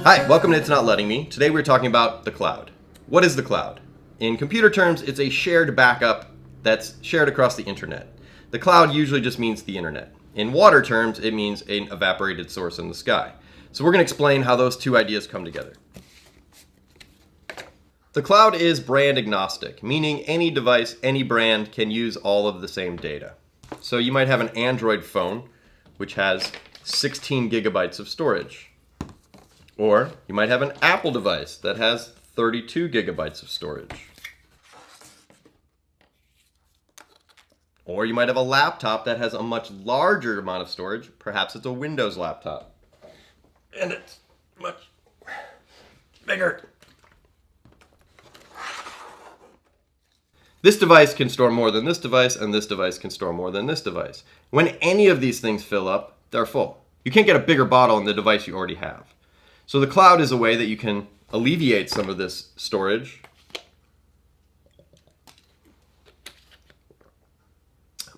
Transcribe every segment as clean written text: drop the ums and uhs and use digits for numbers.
Hi, welcome to It's Not Letting Me. Today we're talking about the cloud. What is the cloud? In computer terms, it's a shared backup that's shared across the internet. The cloud usually just means the internet. In water terms, it means an evaporated source in the sky. So we're going to explain how those two ideas come together. The cloud is brand agnostic, meaning any device, any brand can use all of the same data. So you might have an Android phone, which has 16 gigabytes of storage. Or you might have an Apple device that has 32 gigabytes of storage. Or you might have a laptop that has a much larger amount of storage. Perhaps it's a Windows laptop. And it's much bigger. This device can store more than this device, and this device can store more than this device. When any of these things fill up, they're full. You can't get a bigger bottle in the device you already have. So the cloud is a way that you can alleviate some of this storage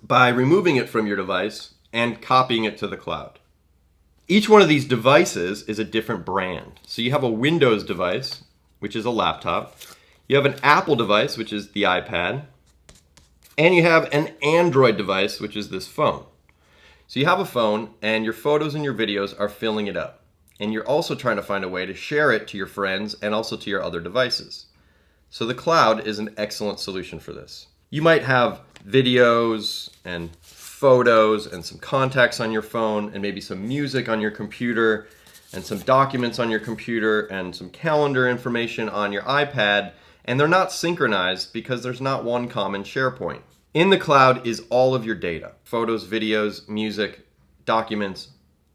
by removing it from your device and copying it to the cloud. Each one of these devices is a different brand. So you have a Windows device, which is a laptop. You have an Apple device, which is the iPad. And you have an Android device, which is this phone. So you have a phone and your photos and your videos are filling it up. And you're also trying to find a way to share it to your friends and also to your other devices. So the cloud is an excellent solution for this. You might have videos and photos and some contacts on your phone and maybe some music on your computer and some documents on your computer and some calendar information on your iPad, and they're not synchronized because there's not one common share point. In the cloud is all of your data: photos, videos, music, documents,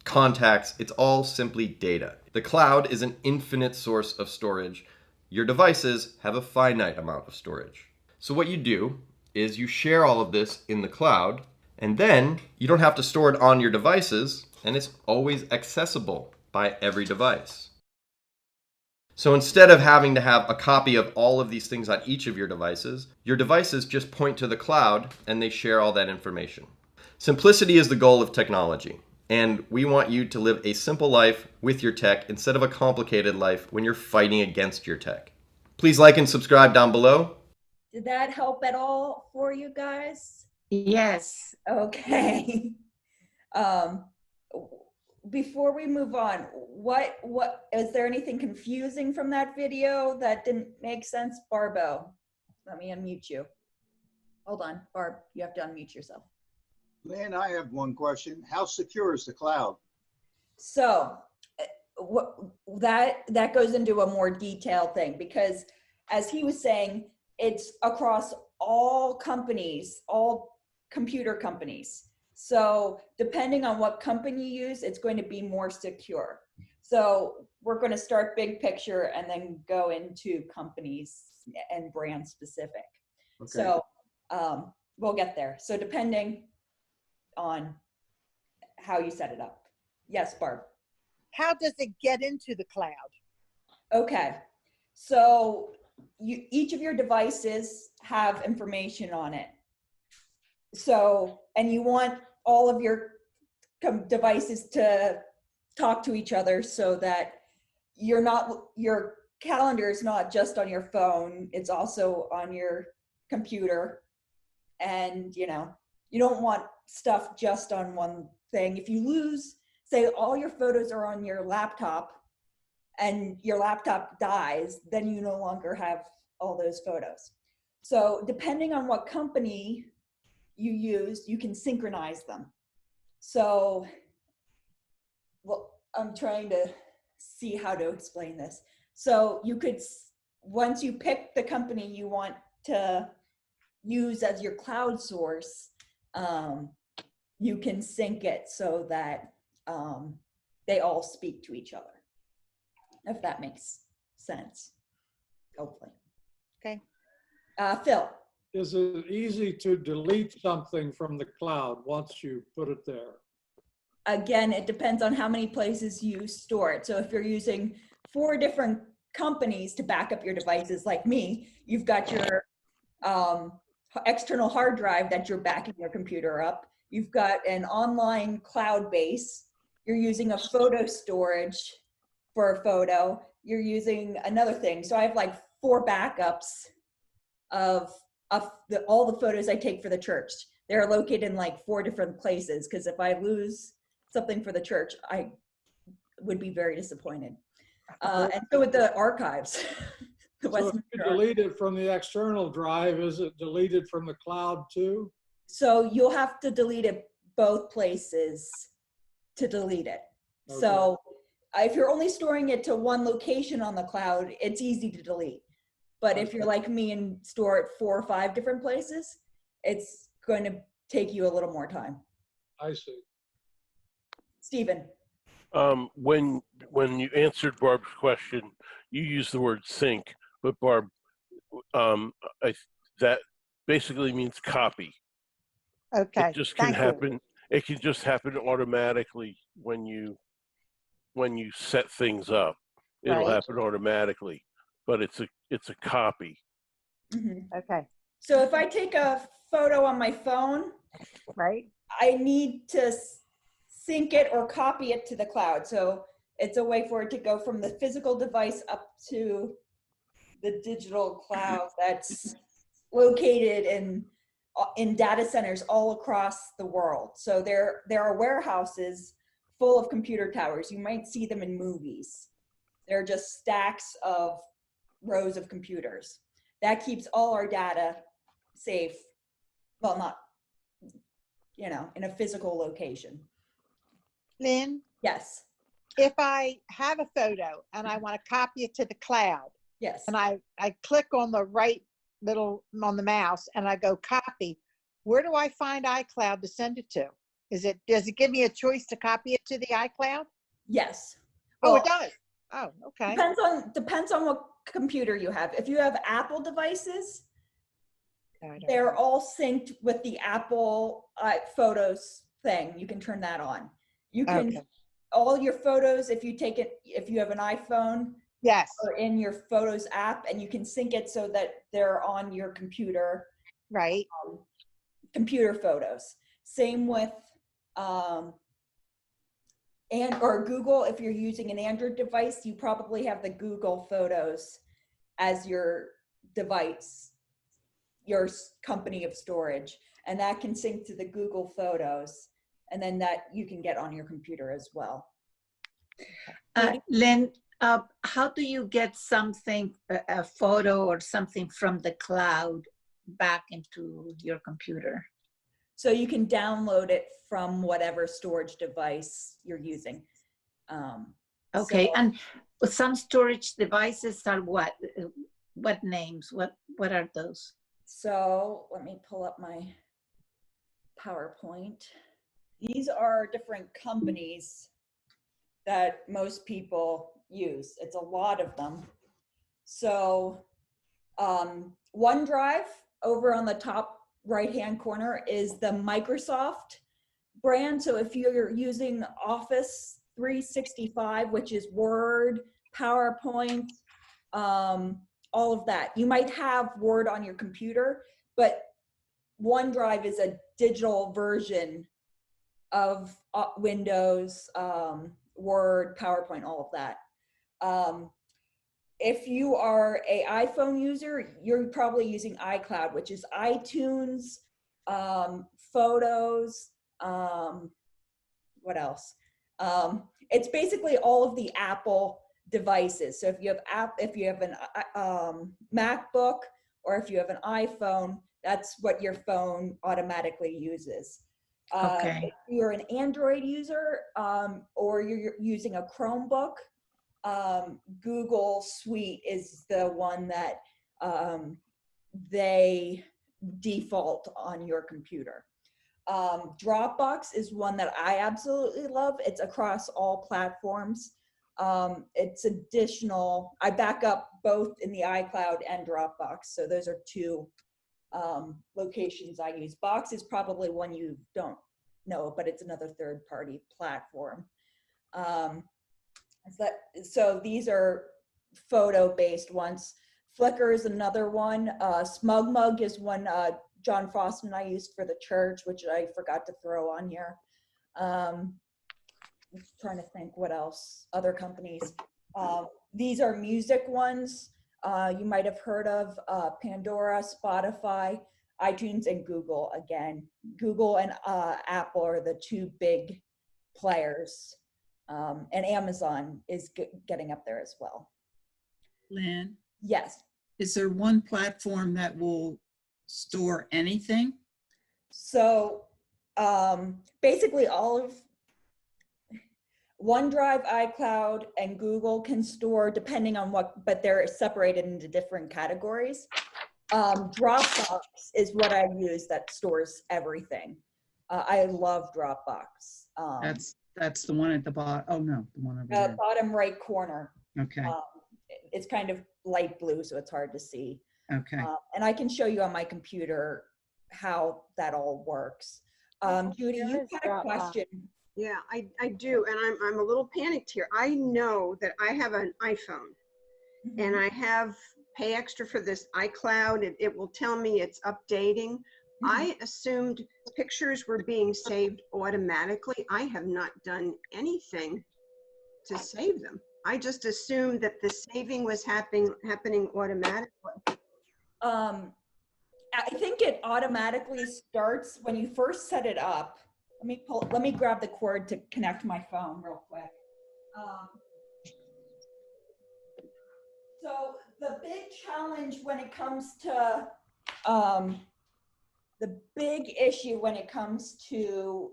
contacts. It's all simply data. The cloud is an infinite source of storage. Your devices have a finite amount of storage. So what you do is you share all of this in the cloud, and then you don't have to store it on your devices, and it's always accessible by every device. So instead of having to have a copy of all of these things on each of your devices just point to the cloud and they share all that information. Simplicity is the goal of technology. And we want you to live a simple life with your tech instead of a complicated life when you're fighting against your tech. Please like and subscribe down below. Did that help at all for you guys? Yes. Okay. Before we move on, what is there anything confusing from that video that didn't make sense? Barbo, let me unmute you. Hold on, Barb, you have to unmute yourself. Lynn, I have one question. How secure is the cloud? So that goes into a more detailed thing, because as he was saying, it's across all companies, all computer companies. So depending on what company you use, it's going to be more secure. So we're going to start big picture and then go into companies and brand specific. Okay. So we'll get there. So depending on how you set it up. Yes, Barb. How does it get into the cloud? Okay, so each of your devices have information on it. So, and you want all of your devices to talk to each other so that your calendar is not just on your phone, it's also on your computer. And you don't want stuff just on one thing. If you lose, say all your photos are on your laptop and your laptop dies, then you no longer have all those photos. So depending on what company you use, you can synchronize them. So, well, I'm trying to see how to explain this. So you could, once you pick the company you want to use as your cloud source, you can sync it so that they all speak to each other, if that makes sense, hopefully. Okay. Phil. Is it easy to delete something from the cloud once you put it there? Again, it depends on how many places you store it. So if you're using 4 different companies to back up your devices like me, you've got your external hard drive that you're backing your computer up. You've got an online cloud base. You're using a photo storage for a photo, you're using another thing. So I have like 4 backups of all the photos I take for the church. They're located in like 4 different places, because if I lose something for the church, I would be very disappointed. And so with the archives, the So if Westminster you Archives. delete it from the external drive, is it deleted from the cloud too? So you'll have to delete it both places to delete it. Okay. So if you're only storing it to one location on the cloud, it's easy to delete. But if you're like me and store it 4 or 5 different places, it's going to take you a little more time. I see. Stephen. When you answered Barb's question, you used the word sync, but Barb, that basically means copy. Okay. It just can Thank you. happen. It can just happen automatically when you set things up. It'll Right. happen automatically, but it's a copy. Mhm. Okay. So if I take a photo on my phone, Right. I need to sync it or copy it to the cloud. So it's a way for it to go from the physical device up to the digital cloud that's located in data centers all across the world. So there are warehouses full of computer towers. You might see them in movies. They're just stacks of rows of computers. That keeps all our data safe. Well, not, in a physical location. Lynn, Yes, if I have a photo and I want to copy it to the cloud, yes. and I click on the right little on the mouse and I go copy, where do I find iCloud to send it to? Does it give me a choice to copy it to the iCloud? Yes. Oh, Well, it does. Oh, okay. depends on what computer you have. If you have Apple devices, No, I don't they're know. all synced with the Apple Photos thing. You can turn that on. You can Okay. all your photos, if you have an iPhone, Yes. are in your Photos app, and you can sync it so that they're on your computer Right. computer photos. Same with or Google. If you're using an Android device, you probably have the Google Photos as your device, your company of storage, and that can sync to the Google Photos, and then that you can get on your computer as well. Lynn, how do you get something, a photo or something from the cloud back into your computer? So you can download it from whatever storage device you're using. Okay, so- and some storage devices are what? What names? What are those? So let me pull up my PowerPoint. These are different companies that most people use. It's a lot of them. So OneDrive over on the top right-hand corner is the Microsoft brand. So if you're using Office 365, which is Word, PowerPoint, all of that, you might have Word on your computer, but OneDrive is a digital version of Windows, Word, PowerPoint, all of that. If you are an iPhone user, you're probably using iCloud, which is iTunes, Photos, what else? It's basically all of the Apple devices. So if you have an MacBook, or if you have an iPhone, that's what your phone automatically uses. Okay. If you're an Android user, or you're using a Chromebook, Google Suite is the one that they default on your computer. Dropbox is one that I absolutely love. It's across all platforms. It's additional. I back up both in the iCloud and Dropbox. So those are 2 locations I use. Box is probably one you don't know, but it's another third-party platform. So these are photo-based ones. Flickr is another one. SmugMug is one John Frost and I used for the church, which I forgot to throw on here. I'm trying to think what else, other companies. These are music ones. You might have heard of Pandora, Spotify, iTunes, and Google. Again, Google and Apple are the two big players. And Amazon is getting up there as well. Lynn, Yes. is there one platform that will store anything? So basically all of OneDrive, iCloud, and Google can store depending on what, but they're separated into different categories. Dropbox is what I use that stores everything. I love Dropbox. That's the one at the bottom. Oh no, the one over there. Bottom right corner. Okay, It's kind of light blue, so it's hard to see. okay. And I can show you on my computer how that all works. Judy, There you is had a Dropbox. question. Yeah, I do, and I'm a little panicked here. I know that I have an iPhone, and I have pay extra for this iCloud. It will tell me it's updating. I assumed pictures were being saved automatically. I have not done anything to save them. I just assumed that the saving was happening automatically. I think it automatically starts when you first set it up. Let me grab the cord to connect my phone real quick. So the big challenge when it comes to, the big issue when it comes to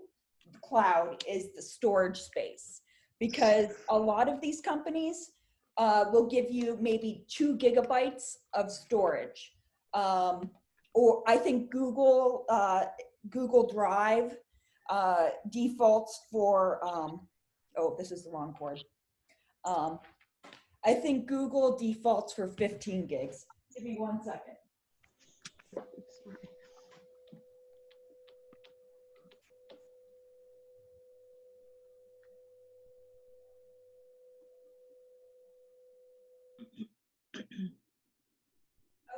the cloud is the storage space, because a lot of these companies will give you maybe 2 gigabytes of storage. Or I think Google Drive defaults for, oh, this is the wrong cord. I think Google defaults for 15 gigs. Give me 1 second.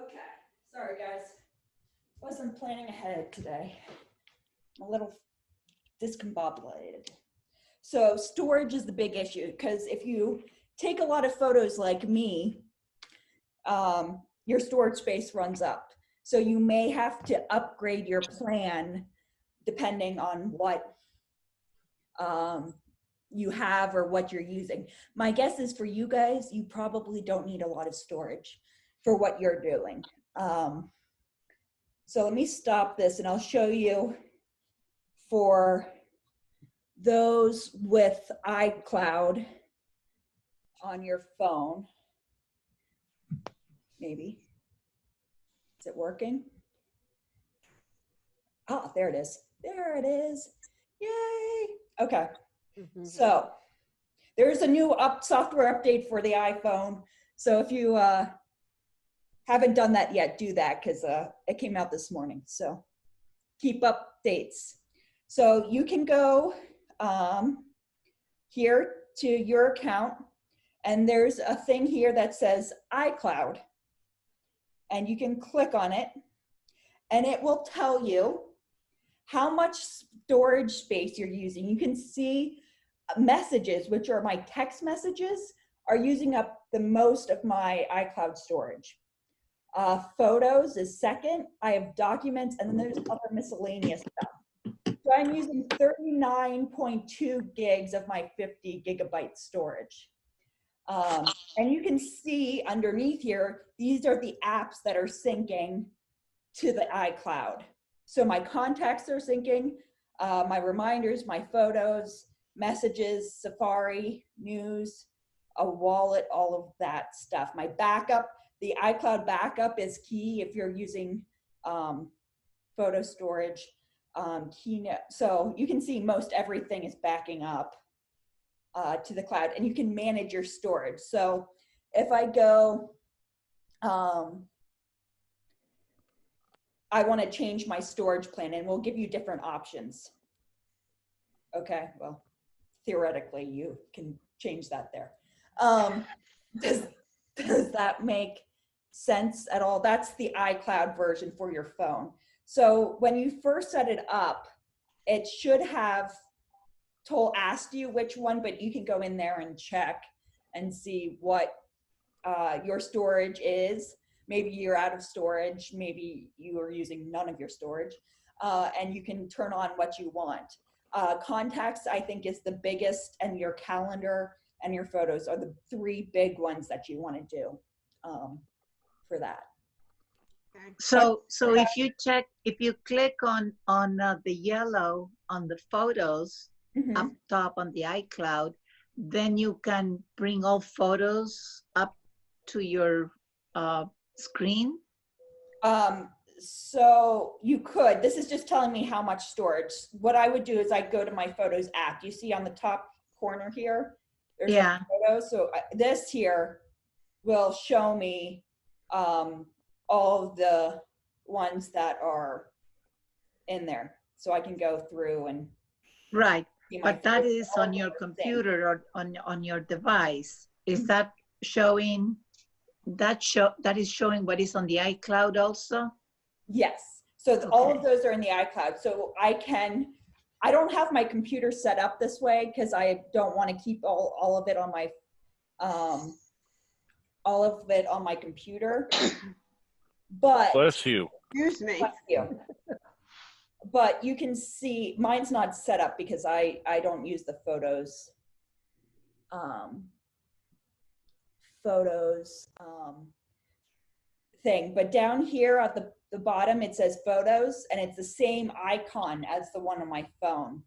Okay, sorry guys. Wasn't planning ahead today. I'm a little discombobulated. So storage is the big issue, because if you take a lot of photos like me, your storage space runs up. So you may have to upgrade your plan depending on what you have or what you're using. My guess is for you guys, you probably don't need a lot of storage for what you're doing. So let me stop this and I'll show you for those with iCloud on your phone. Maybe. Is it working? Ah, there it is. There it is. Yay. Okay. So there's a new software update for the iPhone. So if you haven't done that yet, do that, because it came out this morning. So keep updates. So you can go here to your account, and there's a thing here that says iCloud. And you can click on it, and it will tell you how much storage space you're using. You can see messages, which are my text messages, are using up the most of my iCloud storage. Photos is second. I have documents, and then there's other miscellaneous stuff. So I'm using 39.2 gigs of my 50 gigabyte storage. And you can see underneath here, these are the apps that are syncing to the iCloud. So my contacts are syncing, my reminders, my photos, messages, Safari, news, a wallet, all of that stuff. My backup, the iCloud backup is key if you're using photo storage, Keynote. So you can see most everything is backing up to the cloud, and you can manage your storage. So if I go, I want to change my storage plan, and we'll give you different options. Okay, well, theoretically you can change that there. Does that make sense at all? That's the iCloud version for your phone. So when you first set it up, it should have asked you which one, but you can go in there and check and see what your storage is. Maybe you're out of storage, maybe you are using none of your storage, and you can turn on what you want. Contacts, I think, is the biggest, and your calendar and your photos are the 3 big ones that you want to do for that. Okay. So if you click on the yellow on the photos Mhm. up top on the iCloud, then you can bring all photos up to your screen. So you could, this is just telling me how much storage. What I would do is I'd go to my Photos app. You see on the top corner here, there's Yeah. a photo. So this here will show me all of the ones that are in there. So I can go through and Right, see my but that photos. is All on of your them are synced. computer or on your device. Is Mhm. that showing, that is showing what is on the iCloud also? Yes. So all of Okay. those are in the iCloud. So I don't have my computer set up this way because I don't want to keep all of it on my, all of it on my computer. But, Bless you. Excuse me. bless you. But you can see, mine's not set up because I don't use the photos. Thing, but down here at the bottom it says photos, and it's the same icon as the one on my phone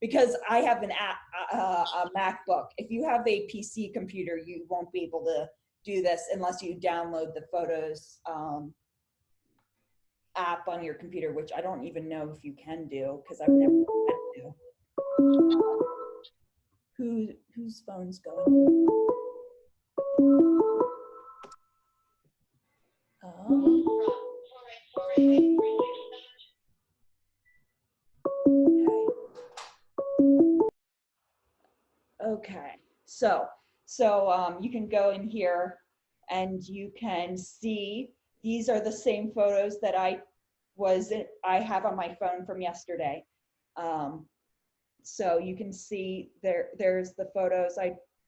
because I have an app, a MacBook. If you have a PC computer, you won't be able to do this unless you download the Photos app on your computer, which I don't even know if you can do because I've never had to. Whose phone's going? Okay, so you can go in here and you can see these are the same photos that I have on my phone from yesterday. So you can see there's the photos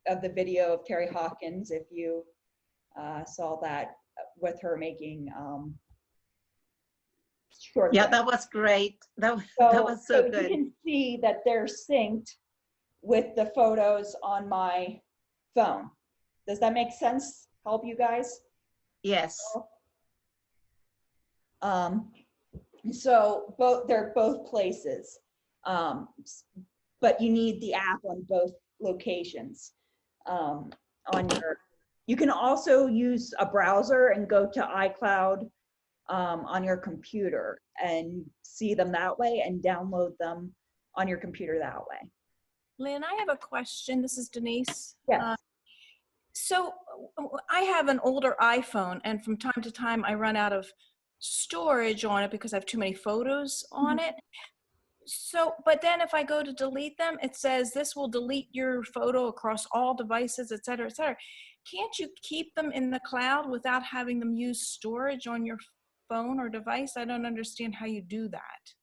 of the video of Terry Hawkins, if you saw that, with her making short. Yeah, that was great. That was so good. You can see that they're synced with the photos on my phone. Does that make sense? Help you guys? Yes. So they're both places, but you need the app on both locations. You can also use a browser and go to iCloud on your computer and see them that way and download them on your computer that way. Lynn, I have a question. This is Denise. Yes. So I have an older iPhone, and from time to time I run out of storage on it because I have too many photos on it. So, but then if I go to delete them, it says this will delete your photo across all devices, et cetera, et cetera. Can't you keep them in the cloud without having them use storage on your phone or device? I don't understand how you do that.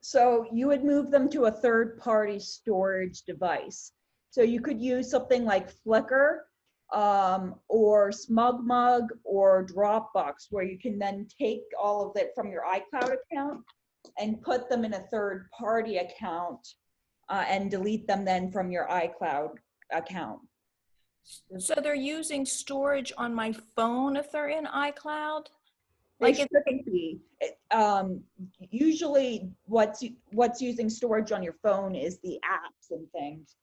So you would move them to a third-party storage device. So you could use something like Flickr or SmugMug or Dropbox, where you can then take all of it from your iCloud account and put them in a third-party account and delete them then from your iCloud account. So they're using storage on my phone if they're in iCloud? Like it shouldn't be. Usually what's using storage on your phone is the apps and things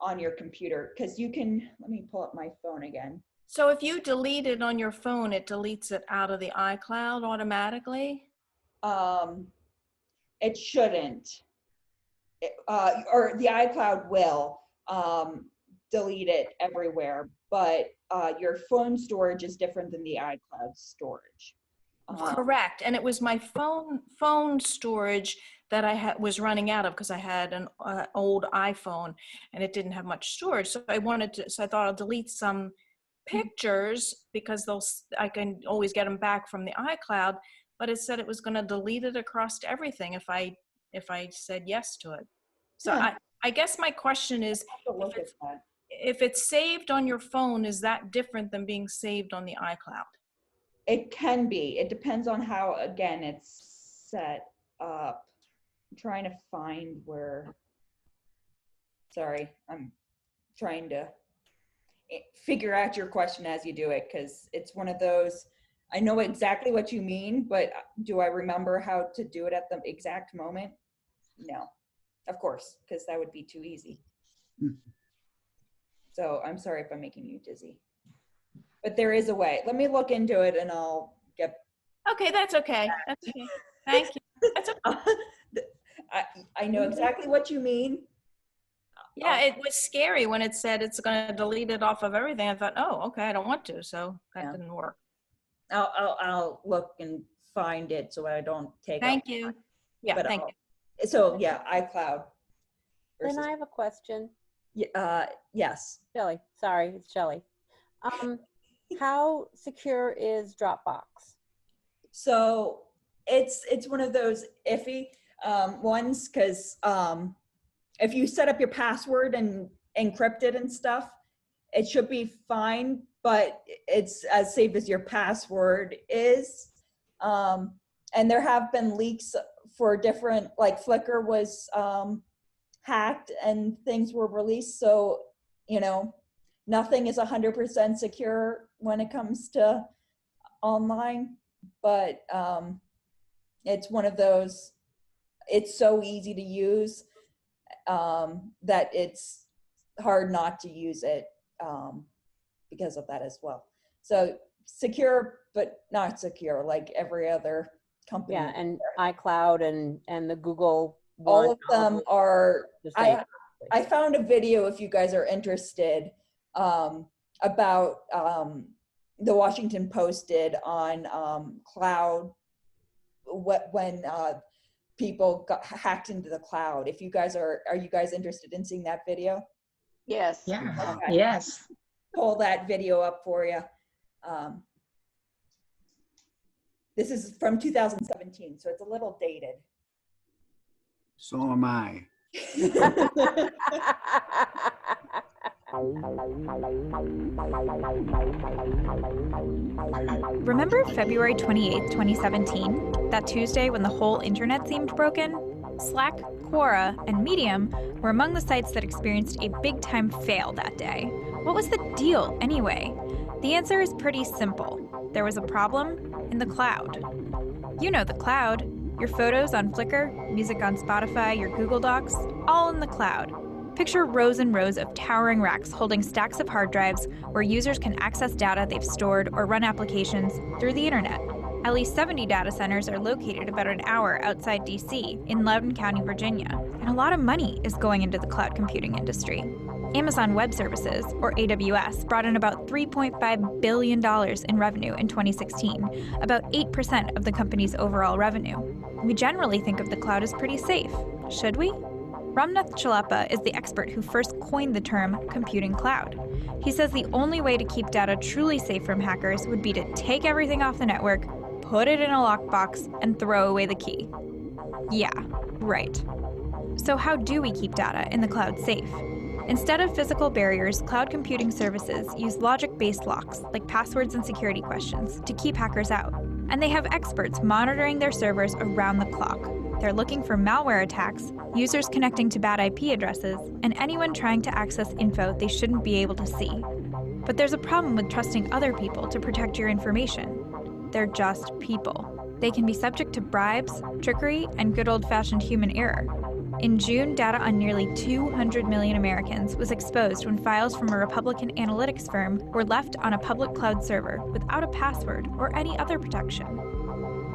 on your computer, because you can, let me pull up my phone again. So if you delete it on your phone, it deletes it out of the iCloud automatically? It shouldn't. Or the iCloud will delete it everywhere, but your phone storage is different than the iCloud storage. Correct. And it was my phone storage that I was running out of because I had an old iPhone and it didn't have much storage. So I thought I'll delete some pictures because I can always get them back from the iCloud, but it said it was going to delete it across to everything if I said yes to it. So Huh. I guess my question is, I'll have to look at that. if it's saved on your phone, is that different than being saved on the iCloud? It can be. It depends on how, again, it's set up. I'm trying to find where, sorry, I'm trying to figure out your question as you do it, because it's one of those, I know exactly what you mean, but do I remember how to do it at the exact moment? No, of course, because that would be too easy. So I'm sorry if I'm making you dizzy. But there is a way. Let me look into it and I'll get. Okay, that's okay. That's okay. Thank you. That's okay. I know exactly what you mean. Yeah, it was scary when it said it's going to delete it off of everything. I thought, oh, okay, I don't want to. So that didn't work. I'll look and find it so I don't take. Thank you. Yeah, but thank you. So yeah, iCloud. Then I have a question. Yes. Shelley, sorry, it's Shelley. How secure is Dropbox? So it's one of those iffy ones, because if you set up your password and encrypt it and stuff, it should be fine, but it's as safe as your password is. And there have been leaks for different, like Flickr was hacked and things were released. So, you know, nothing is 100% secure when it comes to online, but it's one of those, it's so easy to use that it's hard not to use it because of that as well. So secure, but not secure, like every other company. Yeah, and iCloud and the Google all one, of them are the same. I found a video, if you guys are interested, about the Washington Post did on cloud, when people got hacked into the cloud. If you guys are you guys interested in seeing that video? Yes. Yeah. Okay. Yes. Pull that video up for you. This is from 2017, so it's a little dated. So am I. Remember February 28th, 2017? That Tuesday when the whole internet seemed broken? Slack, Quora, and Medium were among the sites that experienced a big-time fail that day. What was the deal, anyway? The answer is pretty simple. There was a problem in the cloud. You know the cloud. Your photos on Flickr, music on Spotify, your Google Docs, all in the cloud. Picture rows and rows of towering racks holding stacks of hard drives where users can access data they've stored or run applications through the internet. At least 70 data centers are located about an hour outside DC in Loudoun County, Virginia, and a lot of money is going into the cloud computing industry. Amazon Web Services, or AWS, brought in about $3.5 billion in revenue in 2016, about 8% of the company's overall revenue. We generally think of the cloud as pretty safe, should we? Ramnath Chalepa is the expert who first coined the term computing cloud. He says the only way to keep data truly safe from hackers would be to take everything off the network, put it in a lockbox, and throw away the key. Yeah, right. So how do we keep data in the cloud safe? Instead of physical barriers, cloud computing services use logic-based locks, like passwords and security questions, to keep hackers out. And they have experts monitoring their servers around the clock. They're looking for malware attacks, users connecting to bad IP addresses, and anyone trying to access info they shouldn't be able to see. But there's a problem with trusting other people to protect your information. They're just people. They can be subject to bribes, trickery, and good old-fashioned human error. In June, data on nearly 200 million Americans was exposed when files from a Republican analytics firm were left on a public cloud server without a password or any other protection.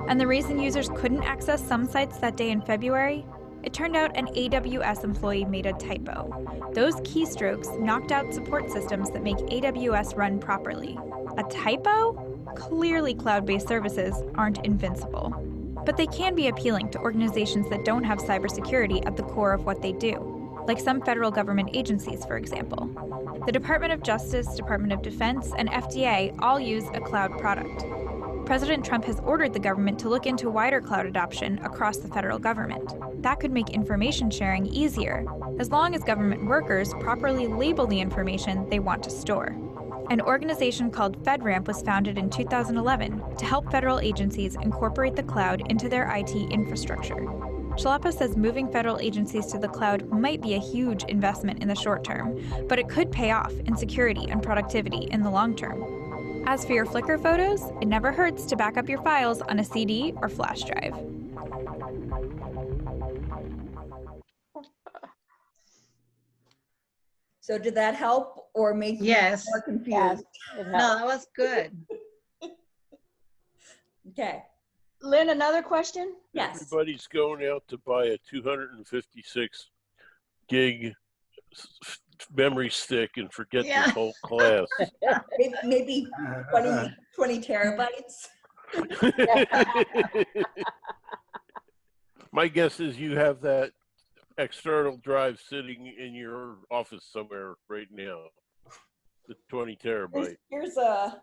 And the reason users couldn't access some sites that day in February? It turned out an AWS employee made a typo. Those keystrokes knocked out support systems that make AWS run properly. A typo? Clearly, cloud-based services aren't invincible. But they can be appealing to organizations that don't have cybersecurity at the core of what they do, like some federal government agencies, for example. The Department of Justice, Department of Defense, and FDA all use a cloud product. President Trump has ordered the government to look into wider cloud adoption across the federal government. That could make information sharing easier, as long as government workers properly label the information they want to store. An organization called FedRAMP was founded in 2011 to help federal agencies incorporate the cloud into their IT infrastructure. Shalapa says moving federal agencies to the cloud might be a huge investment in the short term, but it could pay off in security and productivity in the long term. As for your Flickr photos, it never hurts to back up your files on a CD or flash drive. So did that help or make you Yes. more confused? No, that was good. Okay. Lynn, another question? Yes. Everybody's going out to buy a 256 gig memory stick and forget Yeah. this whole class. Maybe 20 terabytes. My guess is you have that external drive sitting in your office somewhere right now. The 20 terabyte. Here's a,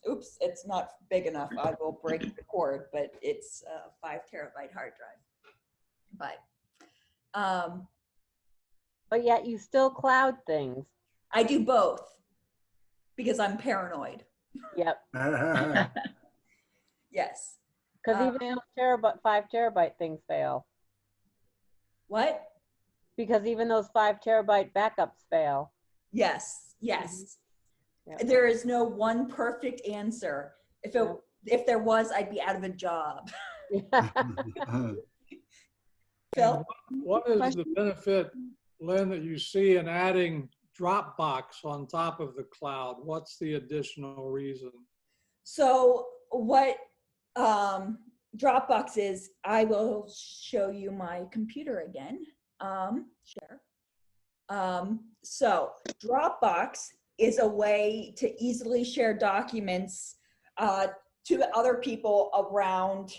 oops, it's not big enough. I will break the cord, but it's a 5 terabyte hard drive. But yet you still cloud things. I do both because I'm paranoid. Yep. Yes. Because even those 5 terabyte things fail. What? Because even those 5 terabyte backups fail. Yes, yes. Yep. There is no one perfect answer. If there was, I'd be out of a job. Phil? What is the benefit, Lynn, that you see in adding Dropbox on top of the cloud? What's the additional reason? So what Dropbox is, I will show you my computer again. Share. So Dropbox is a way to easily share documents to other people around.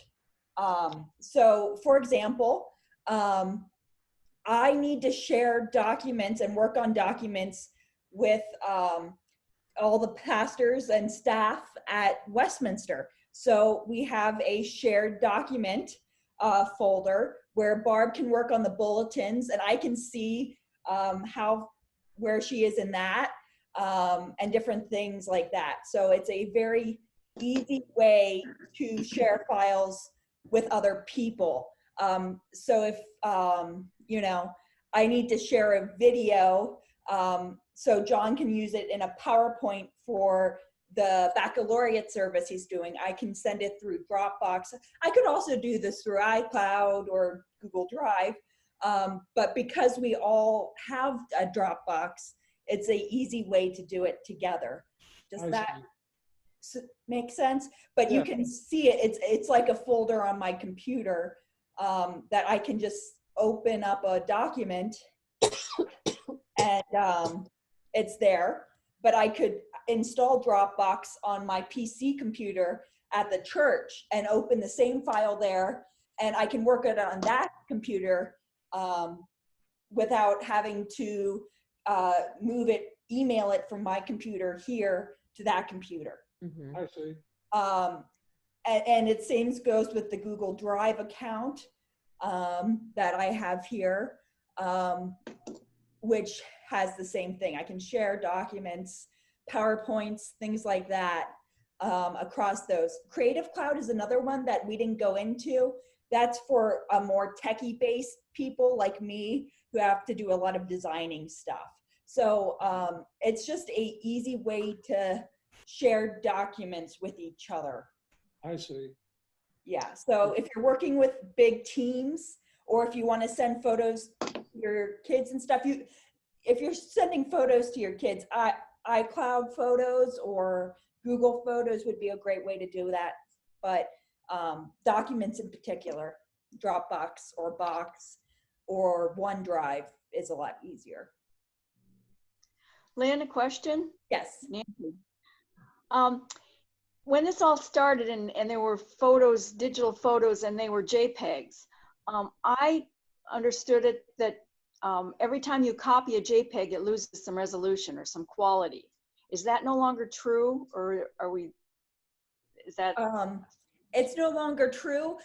So for example, I need to share documents and work on documents with all the pastors and staff at Westminster. So we have a shared document folder where Barb can work on the bulletins and I can see where she is in that and different things like that. So it's a very easy way to share files with other people. So if, you know, I need to share a video, so John can use it in a PowerPoint for the baccalaureate service he's doing. I can send it through Dropbox. I could also do this through iCloud or Google Drive, but because we all have a Dropbox, it's an easy way to do it together. Does that make sense? But you can see it. It's like a folder on my computer that I can just open up a document and it's there. But I could install Dropbox on my PC computer at the church and open the same file there, and I can work it on that computer without having to email it from my computer here to that computer. Mm-hmm. I see. And it same goes with the Google Drive account that I have here, which has the same thing. I can share documents, PowerPoints, things like that across those. Creative Cloud is another one that we didn't go into. That's for a more techie-based people like me who have to do a lot of designing stuff. So it's just an easy way to share documents with each other. I see. Yeah, so if you're working with big teams, or if you want to send photos to your kids and stuff, if you're sending photos to your kids, iCloud photos or Google Photos would be a great way to do that. But documents in particular, Dropbox or Box or OneDrive is a lot easier. Lynn, a question? Yes. Nancy. When this all started and there were photos, digital photos, and they were JPEGs, I understood it that every time you copy a JPEG, it loses some resolution or some quality. Is that no longer true, or Is that? It's no longer true.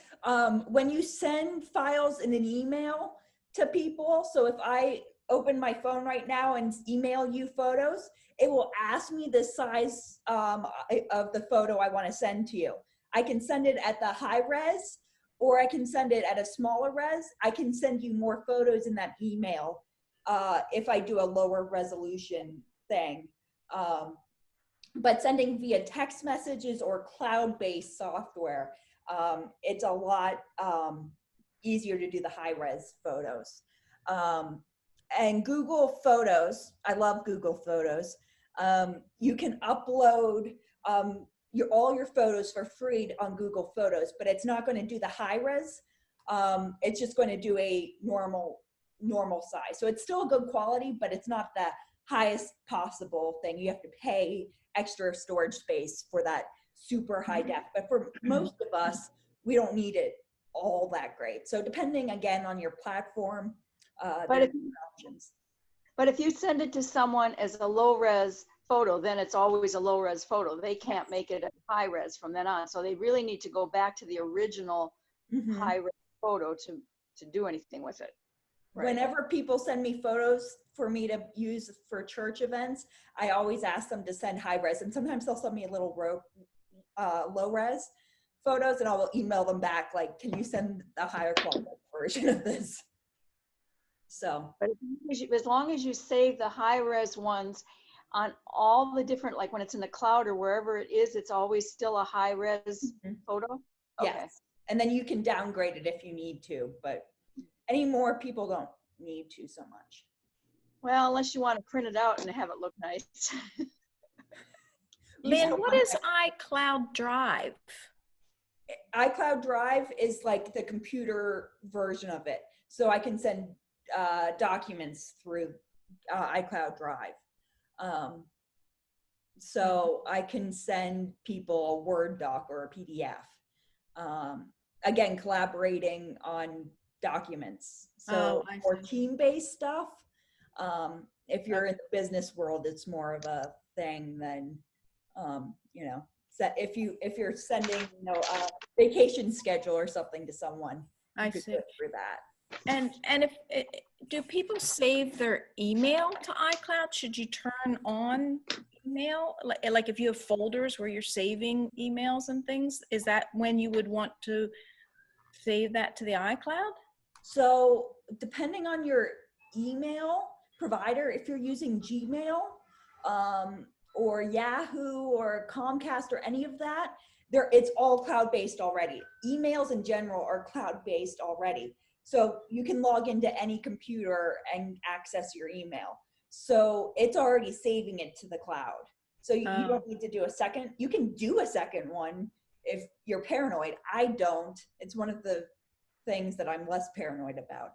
When you send files in an email to people, so if I open my phone right now and email you photos, it will ask me the size of the photo I want to send to you. I can send it at the high res, or I can send it at a smaller res. I can send you more photos in that email if I do a lower resolution thing. But sending via text messages or cloud-based software, it's a lot easier to do the high-res photos. And Google Photos, I love Google Photos. You can upload all your photos for free on Google Photos, but it's not going to do the high-res. It's just going to do a normal size. So it's still good quality, but it's not the highest possible thing. You have to pay extra storage space for that super high def. But for most of us, we don't need it all that great. So depending again on your platform, there's options. But if you send it to someone as a low res photo, then it's always a low res photo. They can't make it a high res from then on. So they really need to go back to the original high res photo to do anything with it. Right. Whenever people send me photos for me to use for church events, I always ask them to send high res, and sometimes they'll send me a little low res photos, and I'll email them back like, "Can you send a higher quality version of this?" So, but as long as you save the high res ones on all the different, like when it's in the cloud or wherever it is, it's always still a high res photo. Okay. Yes, and then you can downgrade it if you need to, but anymore people don't need to so much. Well, unless you want to print it out and have it look nice. Lynn, what is iCloud Drive? iCloud Drive is like the computer version of it. So I can send documents through iCloud Drive. So I can send people a Word doc or a PDF. Again, collaborating on documents. So for team-based stuff, if you're in the business world, it's more of a thing than, you know, if you're sending, you know, a vacation schedule or something to someone, you could do it through that. And if do people save their email to iCloud? Should you turn on email? Like if you have folders where you're saving emails and things, is that when you would want to save that to the iCloud? So depending on your email provider, if you're using Gmail or Yahoo or Comcast or any of that, it's all cloud-based already. Emails in general are cloud-based already. So you can log into any computer and access your email. So it's already saving it to the cloud. So you don't need to do a second. You can do a second one if you're paranoid. I don't. It's one of the things that I'm less paranoid about.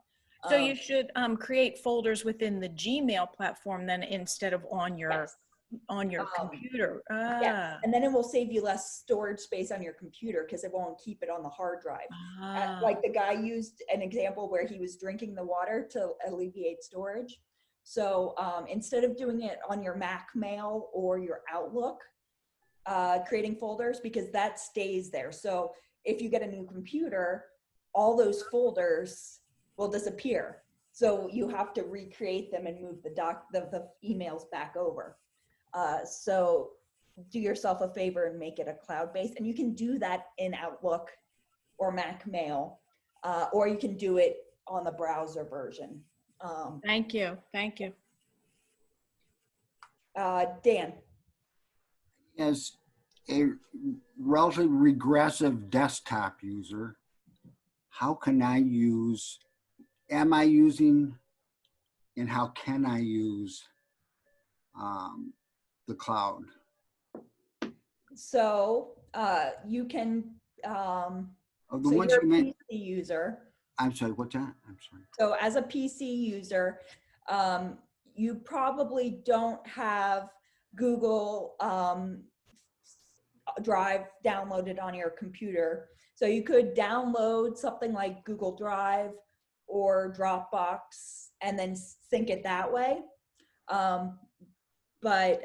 So you should create folders within the Gmail platform then instead of on your computer. Yes. And then it will save you less storage space on your computer because it won't keep it on the hard drive. Like the guy used an example where he was drinking the water to alleviate storage. So instead of doing it on your Mac Mail or your Outlook, creating folders, because that stays there. So if you get a new computer, all those folders will disappear. So you have to recreate them and move the emails back over. So do yourself a favor and make it a cloud-based, and you can do that in Outlook or Mac Mail, or you can do it on the browser version. Thank you. Thank you. Dan. As a relatively regressive desktop user, how can I use, am I using, and how can I use the cloud? So you can, the so ones you're you a meant, PC user. I'm sorry, what's that? I'm sorry. So as a PC user, you probably don't have Google Drive downloaded on your computer. So you could download something like Google Drive or Dropbox and then sync it that way. but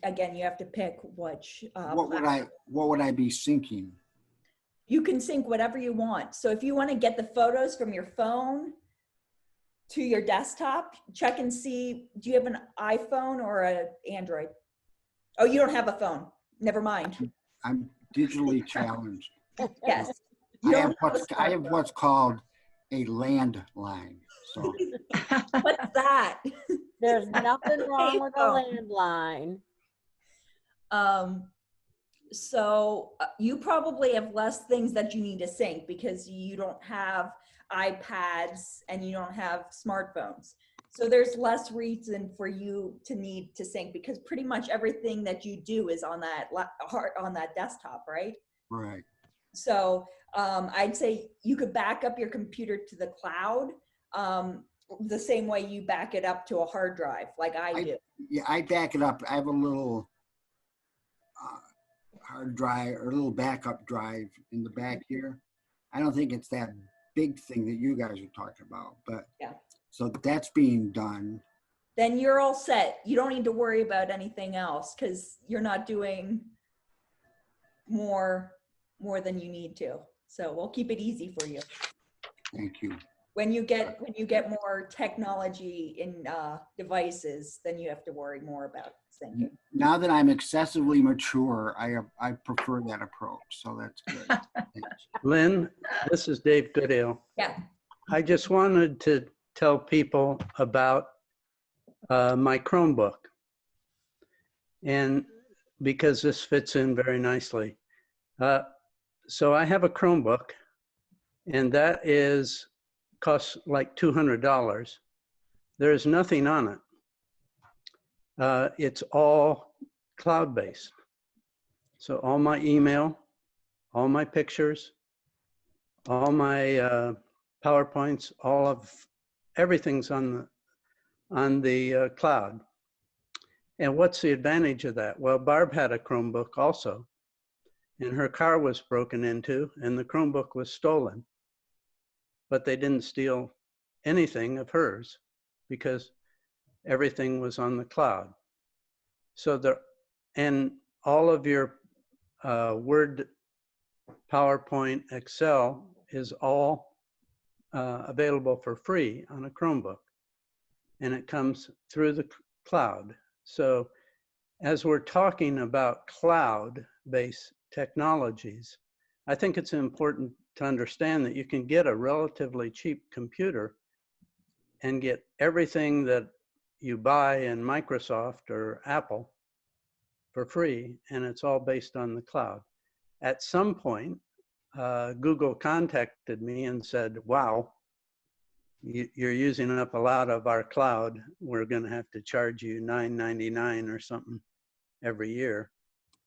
again, you have to pick which. What would I be syncing? You can sync whatever you want. So if you want to get the photos from your phone to your desktop, check and see, do you have an iPhone or an Android? Oh, you don't have a phone. Never mind. I'm digitally challenged. Yes. I have what's called a landline. So What's that? There's nothing wrong with a landline. So you probably have less things that you need to sync because you don't have iPads and you don't have smartphones. So there's less reason for you to need to sync because pretty much everything that you do is on that desktop, right? right. So I'd say you could back up your computer to the cloud the same way you back it up to a hard drive, like I do. Yeah, I back it up. I have a little hard drive or a little backup drive in the back here. I don't think it's that big thing that you guys are talking about, but yeah. So that's being done. Then you're all set. You don't need to worry about anything else because you're not doing more than you need to. So we'll keep it easy for you. Thank you. When you get more technology in devices, then you have to worry more about syncing. Now that I'm excessively mature, I prefer that approach. So that's good. Lynn, this is Dave Goodale. Yeah. I just wanted to tell people about my Chromebook. And because this fits in very nicely. So I have a Chromebook and that costs like $200. There's nothing on it. It's all cloud-based. So all my email, all my pictures, all my PowerPoints, everything's on the cloud. And what's the advantage of that? Well, Barb had a Chromebook also, and her car was broken into, and the Chromebook was stolen. But they didn't steal anything of hers because everything was on the cloud. So and all of your Word, PowerPoint, Excel is all available for free on a Chromebook. And it comes through the cloud. So as we're talking about cloud-based technologies, I think it's important to understand that you can get a relatively cheap computer and get everything that you buy in Microsoft or Apple for free, and it's all based on the cloud. At some point, Google contacted me and said, wow, you're using up a lot of our cloud. We're going to have to charge you $9.99 or something every year.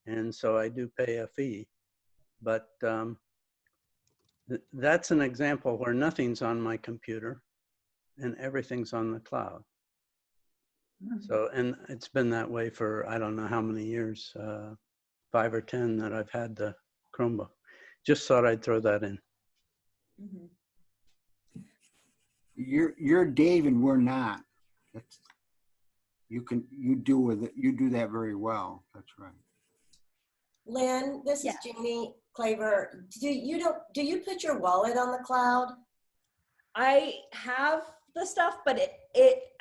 And so I do pay a fee. But that's an example where nothing's on my computer and everything's on the cloud. So, and it's been that way for, I don't know how many years, 5 or 10 that I've had the Chromebook. Just thought I'd throw that in. Mm-hmm. You're Dave and we're not. You do that very well. That's right. Lynn, this is Jeannie Claver. Do you put your wallet on the cloud? I have the stuff, but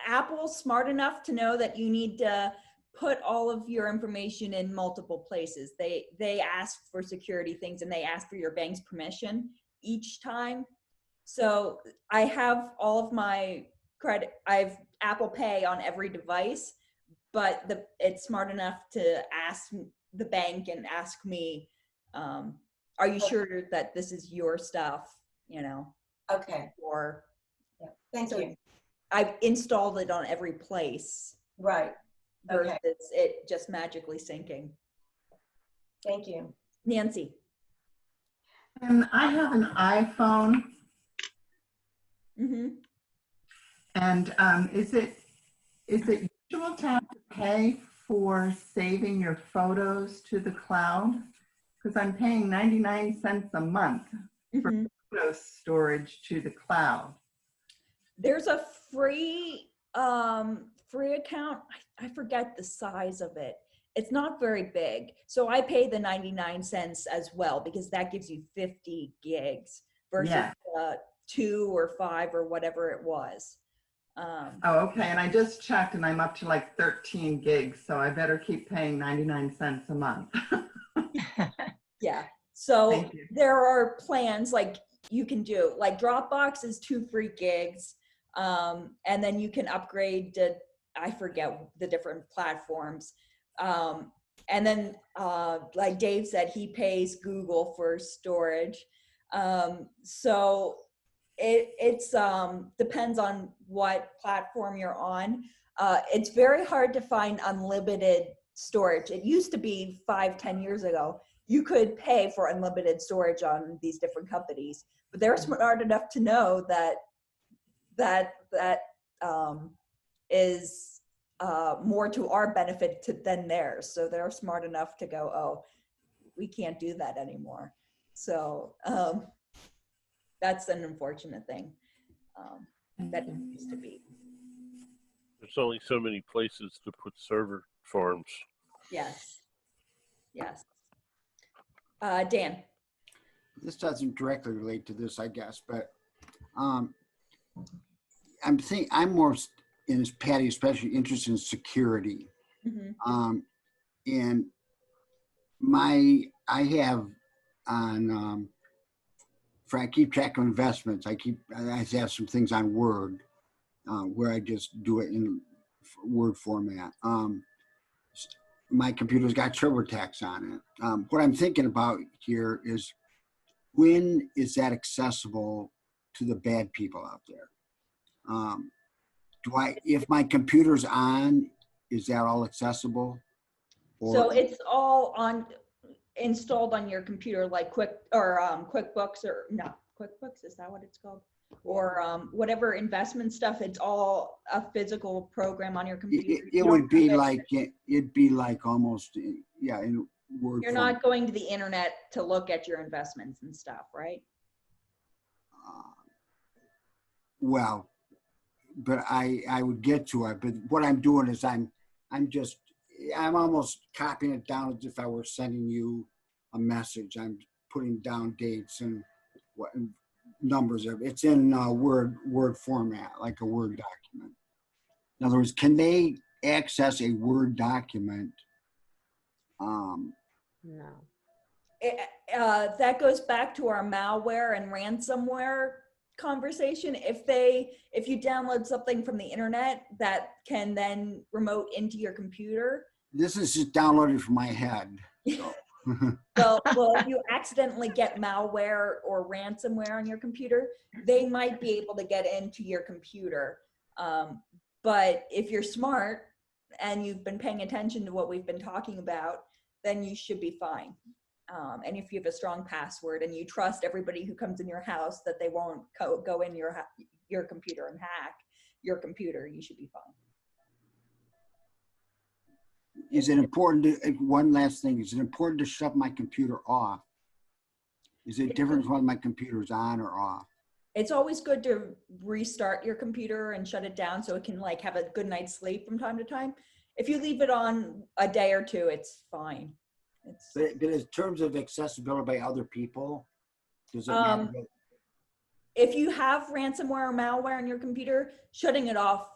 Apple's smart enough to know that you need to put all of your information in multiple places. They ask for security things and they ask for your bank's permission each time. So I have all of my credit. I've Apple Pay on every device, but it's smart enough to ask the bank and ask me, are you sure that this is your stuff? You know? Okay. Or thank you. I've installed it on every place. Right. Versus it just magically syncing. Thank you. Nancy. And I have an iPhone. Mm-hmm. And is it usual to have to pay for saving your photos to the cloud? Because I'm paying 99 cents a month for photo storage to the cloud. There's a free free account, I forget the size of it. It's not very big. So I pay the 99 cents as well because that gives you 50 gigs versus Yeah. 2 or 5 or whatever it was. Oh, okay. And I just checked and I'm up to like 13 gigs. So I better keep paying 99 cents a month. Yeah. So Thank you. there are plans like you can do, like Dropbox is 2 free gigs. And then you can upgrade to, I forget the different platforms. And then like Dave said, he pays Google for storage. So it's depends on what platform you're on. It's very hard to find unlimited storage. It used to be 5-10 years ago you could pay for unlimited storage on these different companies, but they're smart enough to know that is more to our benefit than theirs. So they're smart enough to go, oh, we can't do that anymore. So that's an unfortunate thing that it used to be. There's only so many places to put server farms. Yes. Yes. Dan. This doesn't directly relate to this, I guess, but I'm more in this, Patty, especially interested in security. Mm-hmm. And I have on, I keep track of investments. I have some things on Word where I just do it in Word format. My computer's got TurboTax on it. What I'm thinking about here is, when is that accessible to the bad people out there? If my computer's on, is that all accessible? So it's all installed on your computer, like QuickBooks, or not QuickBooks, is that what it's called? Or whatever investment stuff, it's all a physical program on your computer. It would be like, it'd be like almost, yeah, in Word You're format. not going to the internet to look at your investments and stuff, right? Well, but I would get to it. But what I'm doing is I'm almost copying it down as if I were sending you a message. I'm putting down dates and what numbers of it's in Word format, like a Word document. In other words, can they access a Word document? No. That goes back to our malware and ransomware conversation. If you download something from the internet that can then remote into your computer. This is just downloaded from my head. So. well, if you accidentally get malware or ransomware on your computer, they might be able to get into your computer. But if you're smart and you've been paying attention to what we've been talking about, then you should be fine. And if you have a strong password and you trust everybody who comes in your house that they won't go in your computer and hack your computer, you should be fine. Is it important to, one last thing, is it important to shut my computer off? Is it different when my computer's on or off? It's always good to restart your computer and shut it down so it can like have a good night's sleep from time to time. If you leave it on a day or two, it's fine. But in terms of accessibility by other people, does it matter? If you have ransomware or malware on your computer, shutting it off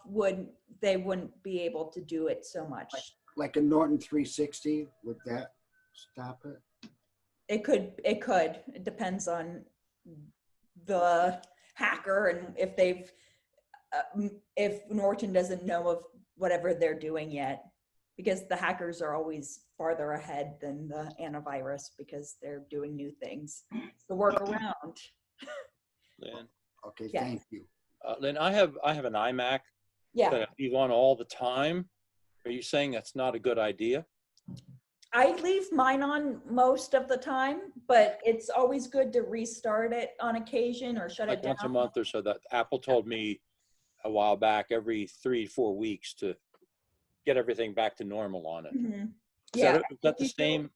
they wouldn't be able to do it so much. Like a Norton 360, would that stop it? It could. It depends on the hacker and if Norton doesn't know of whatever they're doing yet, because the hackers are always farther ahead than the antivirus because they're doing new things. The workaround. Lynn. Okay, Yes. Thank you. Lynn, I have an iMac Yeah. that I leave on all the time. Are you saying that's not a good idea? I leave mine on most of the time, but it's always good to restart it on occasion or shut Like it down. once a month or so. That Apple told me a while back, every 3-4 weeks to get everything back to normal on it. Mm-hmm. Is that the same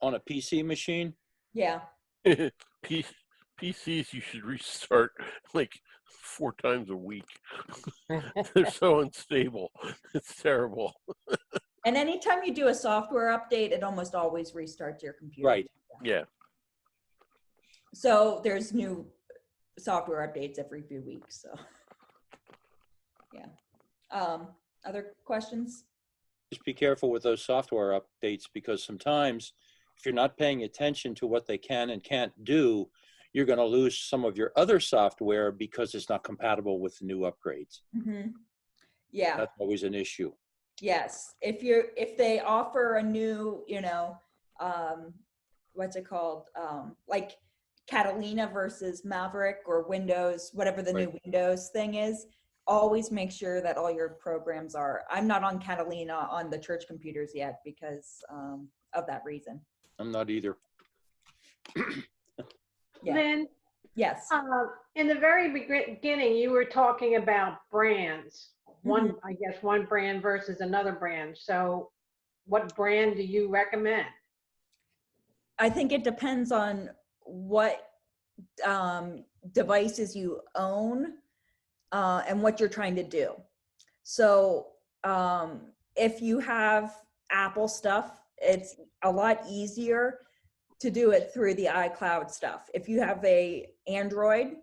on a PC machine? Yeah. PCs you should restart like 4 times a week. They're so unstable. It's terrible. And anytime you do a software update, it almost always restarts your computer. Right. Yeah. So there's new software updates every few weeks. So yeah. Other questions? Just be careful with those software updates, because sometimes if you're not paying attention to what they can and can't do, you're going to lose some of your other software because it's not compatible with the new upgrades. Mm-hmm. Yeah. That's always an issue. Yes. If they offer a new, what's it called? Like Catalina versus Maverick or Windows, whatever the new Windows thing is, always make sure that all your programs are. I'm not on Catalina on the church computers yet because of that reason. I'm not either. Yeah. Lynn? Yes. In the very beginning, you were talking about brands. One, I guess, one brand versus another brand. So what brand do you recommend? I think it depends on what devices you own and what you're trying to do. So if you have Apple stuff, it's a lot easier to do it through the iCloud stuff. If you have a Android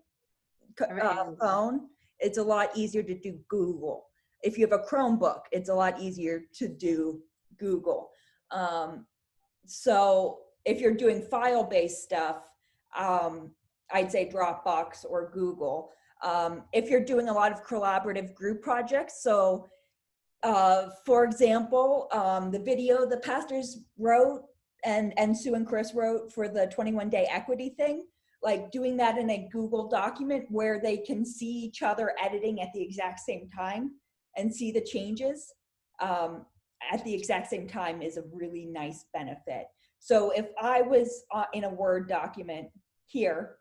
phone, it's a lot easier to do Google. If you have a Chromebook, it's a lot easier to do Google. So if you're doing file-based stuff, I'd say Dropbox or Google. If you're doing a lot of collaborative group projects, so for example, the video the pastors wrote and Sue and Chris wrote for the 21-day equity thing, like doing that in a Google document where they can see each other editing at the exact same time and see the changes at the exact same time is a really nice benefit. So if I was in a Word document here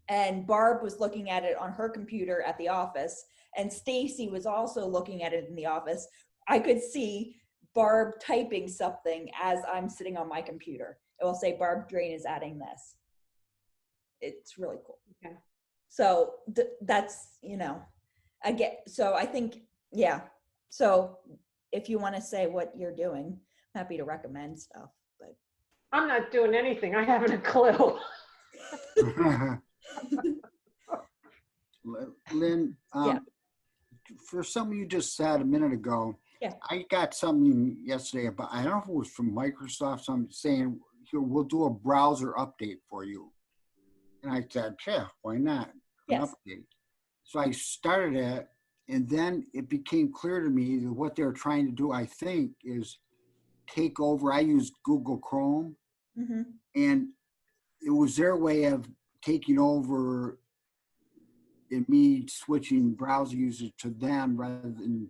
and Barb was looking at it on her computer at the office and Stacy was also looking at it in the office, I could see Barb typing something as I'm sitting on my computer. It will say Barb Drain is adding this. It's really cool. Okay. So that's, again, so I think, yeah. So if you want to say what you're doing, I'm happy to recommend stuff, but. I'm not doing anything. I haven't a clue. Lynn, yeah. For something you just said a minute ago, yeah. I got something yesterday about, I don't know if it was from Microsoft, so I'm saying, here, we'll do a browser update for you. And I said, yeah, why not? An update. So I started it, and then it became clear to me that what they're trying to do, I think, is take over. I use Google Chrome, and it was their way of taking over and me switching browser users to them rather than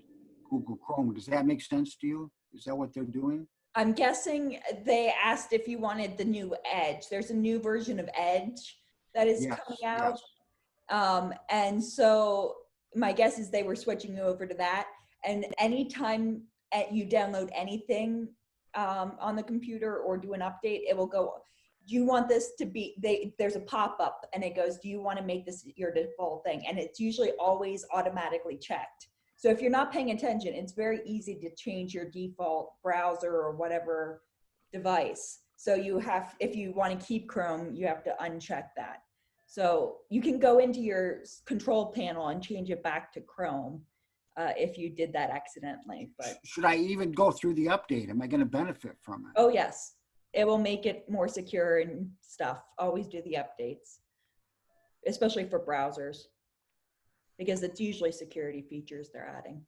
Google Chrome. Does that make sense to you? Is that what they're doing? I'm guessing they asked if you wanted the new Edge. There's a new version of Edge that is coming out. And so my guess is they were switching you over to that. And anytime you download anything on the computer or do an update, it will go, do you want this to be, there's a pop-up and it goes, do you want to make this your default thing? And it's usually always automatically checked. So if you're not paying attention, it's very easy to change your default browser or whatever device. So you have, if you want to keep Chrome, you have to uncheck that. So you can go into your control panel and change it back to Chrome if you did that accidentally. But should I even go through the update? Am I going to benefit from it? Oh, yes. It will make it more secure and stuff. Always do the updates, especially for browsers, because it's usually security features they're adding.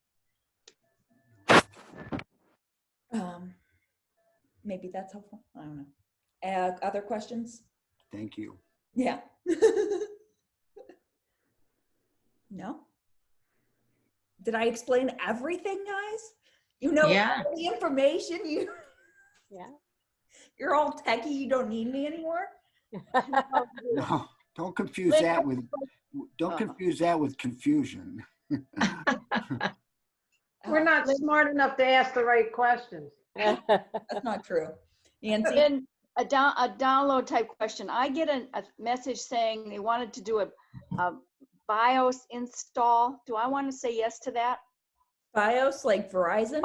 Maybe that's helpful. I don't know. Other questions? Thank you. Yeah. No? Did I explain everything, guys? You know all the information. Yeah. You're all techie. You don't need me anymore. No, don't confuse that with confusion. We're not smart enough to ask the right questions. That's not true. Nancy? a download type question. I get a message saying they wanted to do a BIOS install. Do I want to say yes to that? BIOS, like Verizon?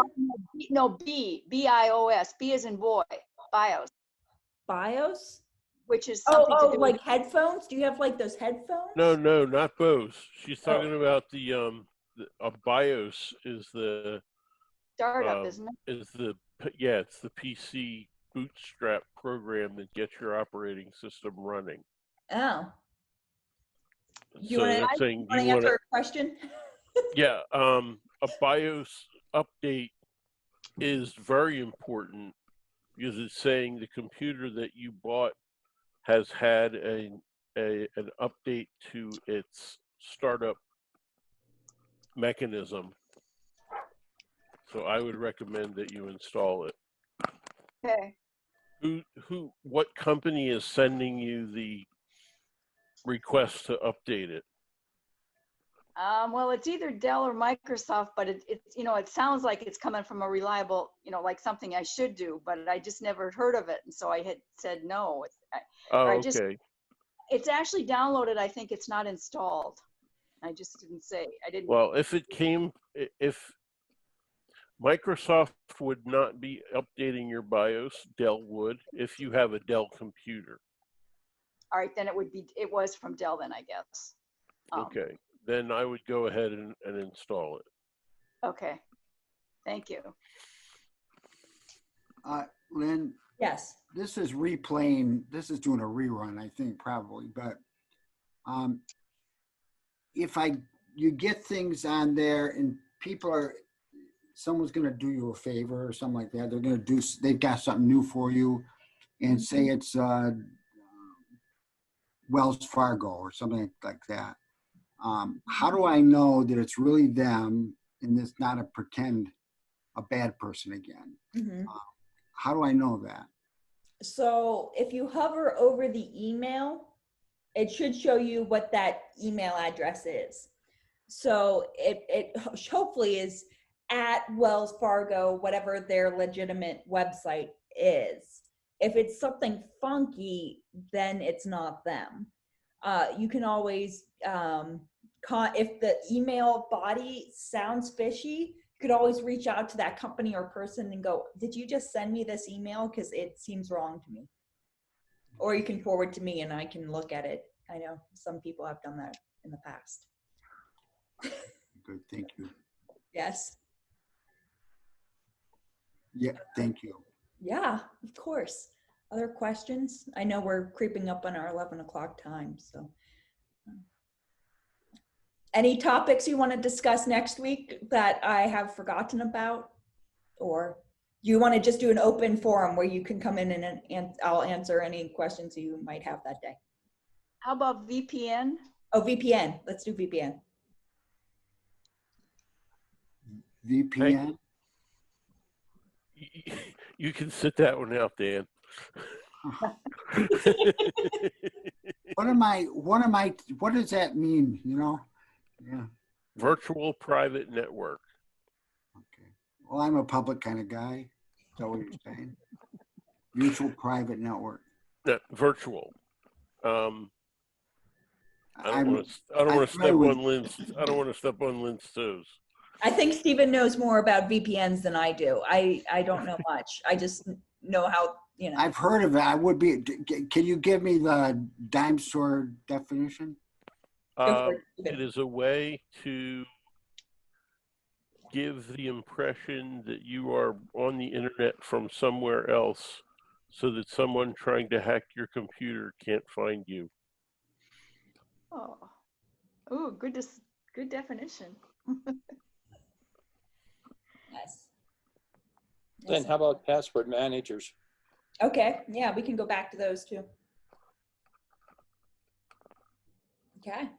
No, B-I-O-S. B as in boy. BIOS. BIOS? Which is Oh, something to do like with headphones? Do you have like those headphones? No, not Bose. She's talking about a BIOS is the startup, isn't it? It's the PC bootstrap program that gets your operating system running. Oh. You So want that's saying to answer a question? Yeah, a BIOS update is very important because it's saying the computer that you bought has had an update to its startup mechanism. So I would recommend that you install it. Okay. What company is sending you the request to update it? Well, it's either Dell or Microsoft, but it's it sounds like it's coming from a reliable, like something I should do, but I just never heard of it, and so I had said no. Okay. It's actually downloaded. I think it's not installed. I just didn't say. I didn't. Well, if Microsoft would not be updating your BIOS, Dell would, if you have a Dell computer. All right, then it was from Dell then, I guess. Okay, then I would go ahead and install it. Okay, thank you. Lynn? Yes. This is replaying, this is doing a rerun, I think, probably, but if you get things on there and someone's gonna do you a favor or something like that, they've got something new for you, and say it's Wells Fargo or something like that. How do I know that it's really them and it's not a bad person again? Mm-hmm. How do I know that? So if you hover over the email, it should show you what that email address is. So it hopefully is at Wells Fargo, whatever their legitimate website is. If it's something funky, then it's not them. You can always, if the email body sounds fishy, you could always reach out to that company or person and go, did you just send me this email? Because it seems wrong to me. Or you can forward to me and I can look at it. I know some people have done that in the past. Good, thank you. Yes. Yeah, thank you. Yeah, of course. Other questions? I know we're creeping up on our 11 o'clock time, so. Any topics you want to discuss next week that I have forgotten about? Or do you want to just do an open forum where you can come in and I'll answer any questions you might have that day? How about VPN? Oh, VPN. Let's do VPN. VPN? You can sit that one out, Dan. What does that mean, Yeah. Virtual private network. Well, I'm a public kind of guy. Is that what you're saying? Virtual private network. Yeah, virtual. I don't want to step on Lynn's toes. I think Stephen knows more about VPNs than I do. I don't know much. I just know how, I've heard of it. Can you give me the dime store definition? It is a way to give the impression that you are on the internet from somewhere else so that someone trying to hack your computer can't find you. Oh, good definition. Yes. Then how about password managers? Okay, yeah, we can go back to those too. Okay.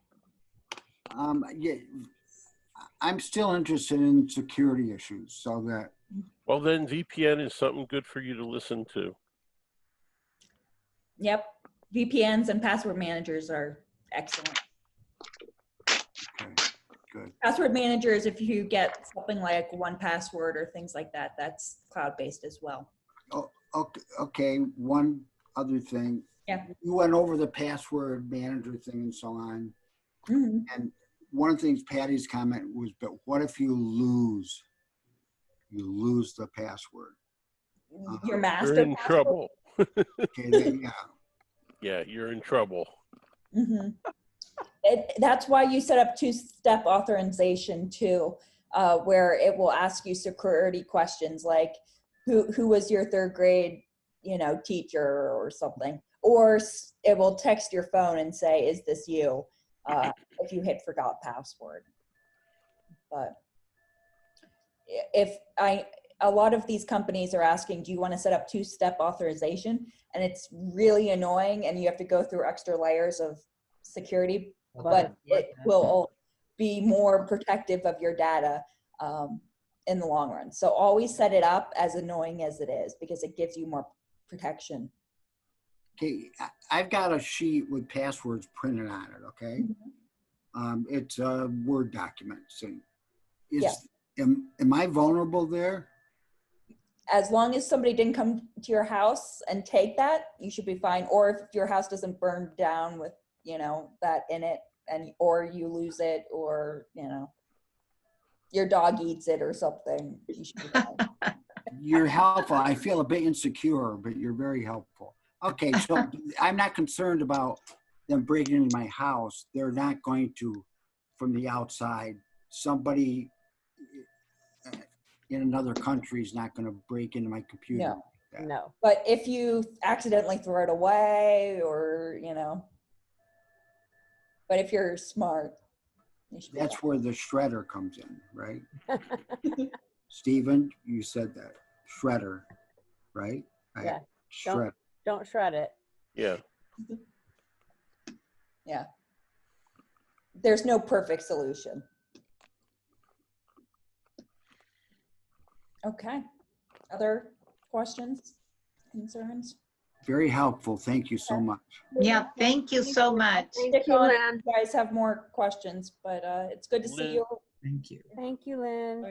Yeah, I'm still interested in security issues, so that. Well, then VPN is something good for you to listen to. Yep, VPNs and password managers are excellent. Okay, good. Password managers, if you get something like 1Password or things like that, that's cloud-based as well. Oh, okay. One other thing. Yeah. You went over the password manager thing and so on. And one of the things Patty's comment was, but what if you lose the password? Your master You're in password? trouble. Okay, yeah. Yeah, you're in trouble. That's why you set up two-step authorization too, where it will ask you security questions like, who was your third grade, teacher or something, or it will text your phone and say, is this you? If you hit forgot password. But a lot of these companies are asking, do you want to set up two-step authorization? And it's really annoying, and you have to go through extra layers of security, but it will be more protective of your data in the long run. So always set it up as annoying as it is, because it gives you more protection. Okay, I've got a sheet with passwords printed on it, okay? It's a Word document. So am I vulnerable there? As long as somebody didn't come to your house and take that, you should be fine. Or if your house doesn't burn down with, that in it, or you lose it, or, your dog eats it or something, you should be fine. You're helpful. I feel a bit insecure, but you're very helpful. Okay, so I'm not concerned about them breaking into my house. They're not going to, from the outside, somebody in another country is not going to break into my computer. No. Like that. No. But if you accidentally throw it away, or, but if you're smart, you should be That's fine. where the shredder comes in, right? Stephen, you said that. Shredder, right? Yeah. Shred. Don't shred it. Yeah. Yeah. There's no perfect solution. Okay. Other questions, concerns? Very helpful. Thank you so much. Yeah, thank you so much. Stick on if you guys have more questions, but it's good to see you. Thank you. Thank you, Lynn.